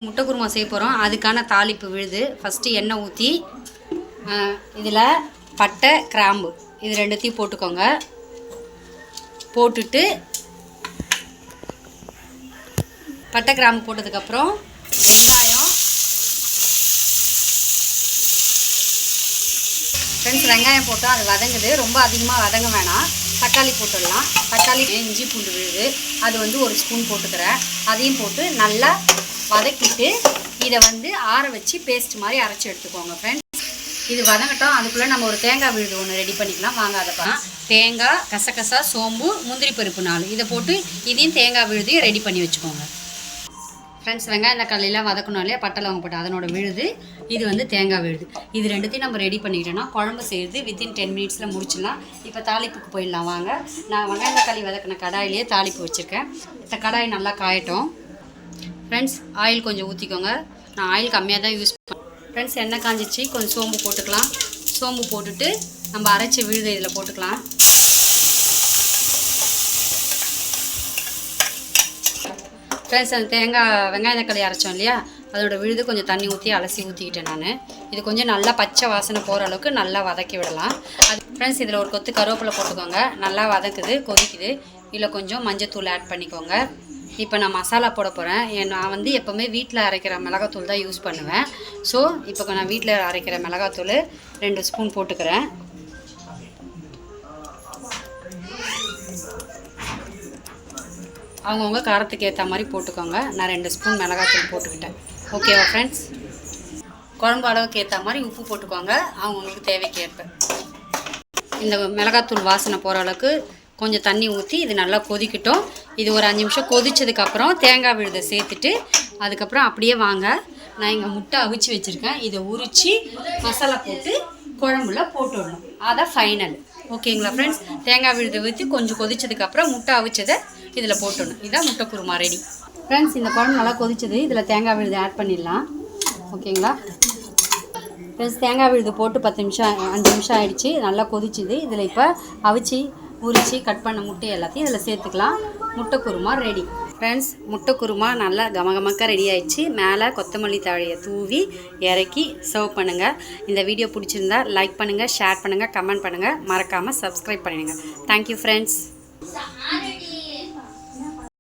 முட்டை குருமா செய்ய போகிறோம். அதுக்கான தாளிப்பு விழுது. ஃபஸ்ட்டு எண்ணெய் ஊற்றி இதில் பட்டை கிராம்பு இது ரெண்டுத்தையும் போட்டுக்கோங்க. போட்டுட்டு பட்டை கிராம்பு போட்டதுக்கப்புறம் வெங்காயம் ஃப்ரெண்ட்ஸ் வெங்காயம் போட்டால் அது வதங்குது. ரொம்ப அதிகமாக வதங்க வேணாம். தக்காளி போட்டுடலாம். தக்காளி இஞ்சி பூண்டு விழுது அது ஒரு ஸ்பூன் போட்டுக்கிறேன். அதையும் போட்டு நல்லா வதக்கிட்டு இதை ஆற வச்சு பேஸ்ட் மாதிரி அரைச்சி எடுத்துக்கோங்க ஃப்ரெண்ட்ஸ். இது வதங்கட்டும். அதுக்குள்ளே நம்ம ஒரு தேங்காய் விழுது ஒன்று ரெடி பண்ணிக்கலாம். வாங்க அதை பார்க்கலாம். தேங்காய், கசகசா, சோம்பு, முந்திரி பருப்பு 4 இதை போட்டு இதையும் தேங்காய் விழுதையும் ரெடி பண்ணி வச்சுக்கோங்க ஃப்ரெண்ட்ஸ். வெங்காயம் தக்காளியெல்லாம் வதக்கணும் இல்லையா, பட்டை லவங்கம் போட்டு அதனோட விழுது. இது தேங்காய் விழுது. இது ரெண்டுத்தையும் நம்ம ரெடி பண்ணிக்கிட்டோன்னா குழம்பு செய்கிறது வித்தின் 10 மினிட்ஸில் முடிச்சிடலாம். இப்போ தாளிப்புக்கு போயிடலாம் வாங்க. நான் வெங்காயம் தக்காளி வதக்கின கடாயிலே தாளிப்பு வச்சுருக்கேன். இந்த கடாய் நல்லா காயட்டும் ஃப்ரெண்ட்ஸ். ஆயில் கொஞ்சம் ஊற்றிக்கோங்க. நான் ஆயில் கம்மியாக தான் யூஸ் பண்ணுவேன் ஃப்ரெண்ட்ஸ். எண்ணெய் காஞ்சிச்சு. கொஞ்சம் சோம்பு போட்டுக்கலாம். சோம்பு போட்டுட்டு நம்ம அரைச்சி விழுதை இதில் போட்டுக்கலாம். ஃப்ரெண்ட்ஸ் அந்த வெங்காயம் தக்காளி அரைச்சோம் இல்லையா, அதோட விழுது கொஞ்சம் தண்ணி ஊற்றி அலசி ஊற்றிக்கிட்டேன் நான். இது கொஞ்சம் நல்லா பச்சை வாசனை போகிற அளவுக்கு நல்லா வதக்கி விடலாம். அது ஃப்ரெண்ட்ஸ் இதில் ஒரு கொத்து கருவேப்பிலை போட்டுக்கோங்க. நல்லா வதக்குது, கொதிக்குது. இதில் கொஞ்சம் மஞ்சத்தூள் ஆட் பண்ணிக்கோங்க. இப்போ நான் மசாலா போட போகிறேன். நான் எப்போவுமே வீட்டில் அரைக்கிற மிளகாத்தூள் தான் யூஸ் பண்ணுவேன். ஸோ இப்போ நான் வீட்டில் அரைக்கிற மிளகாத்தூள் 2 ஸ்பூன் போட்டுக்கிறேன். அவங்கவுங்க காரத்துக்கு ஏற்ற மாதிரி போட்டுக்கோங்க. நான் 2 ஸ்பூன் மிளகாத்தூள் போட்டுக்கிட்டேன். ஓகேவா ஃப்ரெண்ட்ஸ்? குழம்பு அளவுக்கு ஏற்ற மாதிரி உப்பு போட்டுக்கோங்க. அவங்கவுங்களுக்கு தேவைக்கு ஏற்ப. இந்த மிளகாத்தூள் வாசனை போகிற அளவுக்கு கொஞ்சம் தண்ணி ஊற்றி இது நல்லா கொதிக்கட்டும். இது ஒரு 5 நிமிஷம் கொதிச்சதுக்கப்புறம் தேங்காய் விழுதை சேர்த்துட்டு அதுக்கப்புறம் அப்படியே வாங்க. நான் இங்கே முட்டை அவிச்சு வச்சுருக்கேன். இதை உரித்து மசாலா போட்டு குழம்புல போட்டுடணும். அதான் ஃபைனல். ஓகேங்களா ஃப்ரெண்ட்ஸ்? தேங்காய் விழுதை ஊற்றி கொஞ்சம் கொதிச்சதுக்கப்புறம் முட்டை அவிச்சதை இதில் போட்டுடணும். இதுதான் முட்டை குருமா ரெடி ஃப்ரெண்ட்ஸ். இந்த குழம்பு நல்லா கொதிச்சது. இதில் தேங்காய் விழுதை ஆட் பண்ணிடலாம். ஓகேங்களா ஃப்ரெண்ட்ஸ்? தேங்காய் விழுது போட்டு 5 நிமிஷம் ஆகிடுச்சு. நல்லா கொதிச்சுது. இதில் இப்போ அவிச்சு உரித்து கட் பண்ண முட்டை எல்லாத்தையும் இதில் சேர்த்துக்கலாம். முட்டை குருமா ரெடி ஃப்ரெண்ட்ஸ். முட்டை குருமா நல்லா கமகமக்க ரெடி ஆகிடுச்சு. மேலே கொத்தமல்லி தழையை தூவி இறக்கி சர்வ் பண்ணுங்கள். இந்த வீடியோ பிடிச்சிருந்தா லைக் பண்ணுங்கள், ஷேர் பண்ணுங்கள், கமெண்ட் பண்ணுங்கள். மறக்காமல் சப்ஸ்கிரைப் பண்ணிடுங்க. Thank you friends.